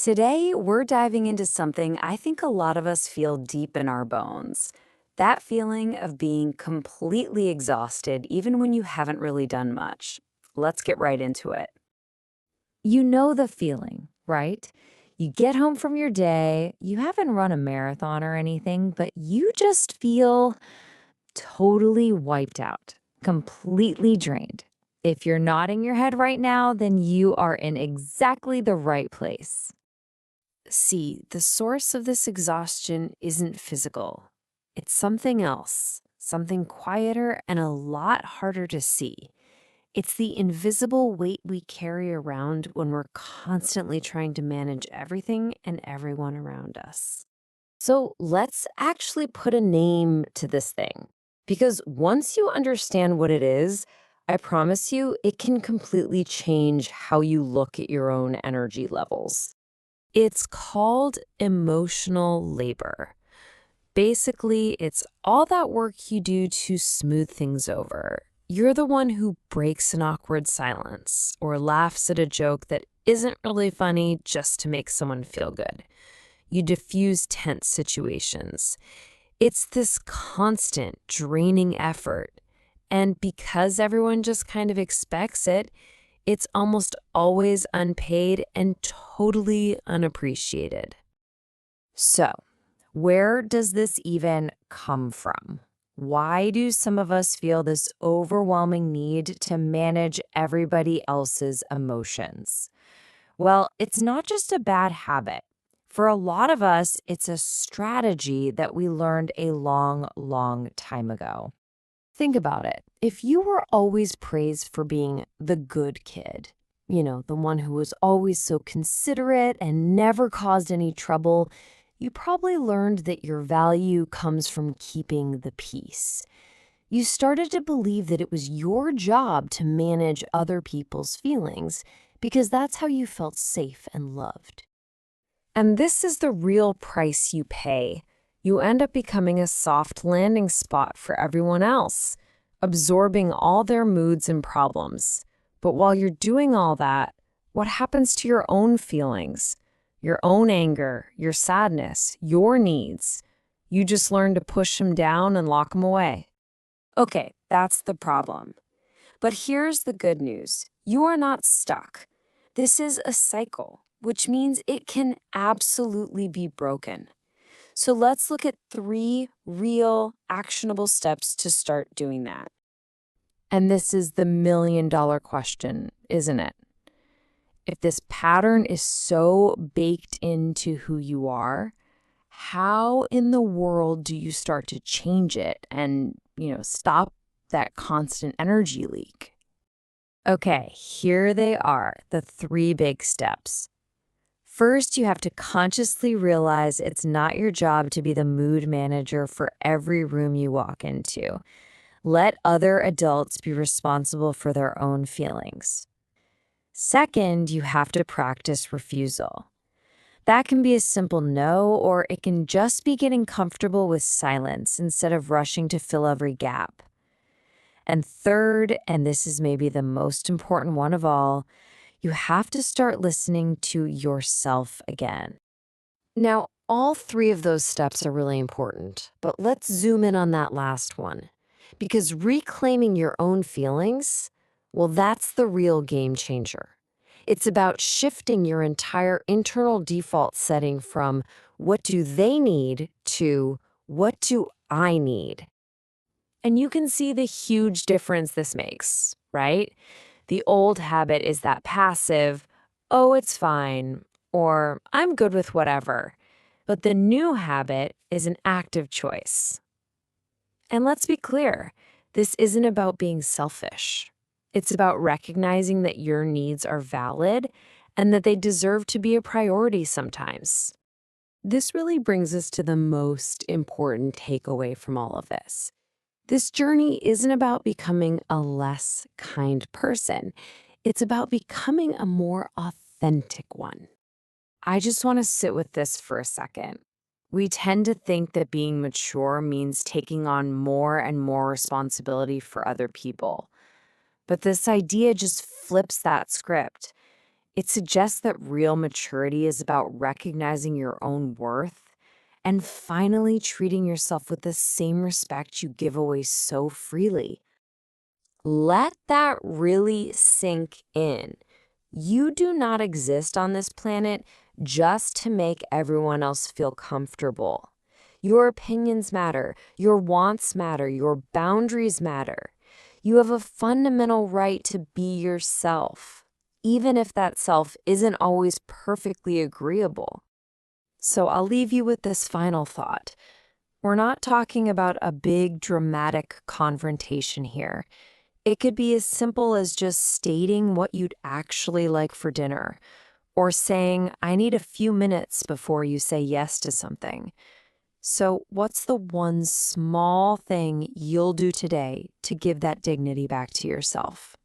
Today, we're diving into something I think a lot of us feel deep in our bones. That feeling of being completely exhausted, even when you haven't really done much. Let's get right into it. You know the feeling, right? You get home from your day, you haven't run a marathon or anything, but you just feel totally wiped out, completely drained. If you're nodding your head right now, then you are in exactly the right place. See, the source of this exhaustion isn't physical. It's something else, something quieter and a lot harder to see. It's the invisible weight we carry around when we're constantly trying to manage everything and everyone around us. So let's actually put a name to this thing. Because once you understand what it is, I promise you, it can completely change how you look at your own energy levels. It's called emotional labor. Basically, it's all that work you do to smooth things over. You're the one who breaks an awkward silence or laughs at a joke that isn't really funny just to make someone feel good. You diffuse tense situations. It's this constant, draining effort. And because everyone just kind of expects it, it's almost always unpaid and totally unappreciated. So, where does this even come from? Why do some of us feel this overwhelming need to manage everybody else's emotions? Well, it's not just a bad habit. For a lot of us, it's a strategy that we learned a long, long time ago. Think about it. If you were always praised for being the good kid, the one who was always so considerate and never caused any trouble, you probably learned that your value comes from keeping the peace. You started to believe that it was your job to manage other people's feelings because that's how you felt safe and loved. And this is the real price you pay. You end up becoming a soft landing spot for everyone else, absorbing all their moods and problems. But while you're doing all that, what happens to your own feelings, your own anger, your sadness, your needs? You just learn to push them down and lock them away. Okay, that's the problem. But here's the good news. You are not stuck. This is a cycle, which means it can absolutely be broken. So let's look at 3 real, actionable steps to start doing that. And this is the million-dollar question, isn't it? If this pattern is so baked into who you are, how in the world do you start to change it and, stop that constant energy leak? Okay, here they are, the 3 big steps. First, you have to consciously realize it's not your job to be the mood manager for every room you walk into. Let other adults be responsible for their own feelings. Second, you have to practice refusal. That can be a simple no, or it can just be getting comfortable with silence instead of rushing to fill every gap. And third, and this is maybe the most important one of all, you have to start listening to yourself again. Now, all 3 of those steps are really important, but let's zoom in on that last one. Because reclaiming your own feelings, well, that's the real game changer. It's about shifting your entire internal default setting from what do they need to what do I need? And you can see the huge difference this makes, right? The old habit is that passive, oh, it's fine, or I'm good with whatever. But the new habit is an active choice. And let's be clear, this isn't about being selfish. It's about recognizing that your needs are valid and that they deserve to be a priority sometimes. This really brings us to the most important takeaway from all of this. This journey isn't about becoming a less kind person. It's about becoming a more authentic one. I just want to sit with this for a second. We tend to think that being mature means taking on more and more responsibility for other people. But this idea just flips that script. It suggests that real maturity is about recognizing your own worth and finally treating yourself with the same respect you give away so freely. Let that really sink in. You do not exist on this planet just to make everyone else feel comfortable. Your opinions matter, your wants matter, your boundaries matter. You have a fundamental right to be yourself, even if that self isn't always perfectly agreeable. So I'll leave you with this final thought. We're not talking about a big dramatic confrontation here. It could be as simple as just stating what you'd actually like for dinner, or saying, I need a few minutes before you say yes to something. So, what's the one small thing you'll do today to give that dignity back to yourself?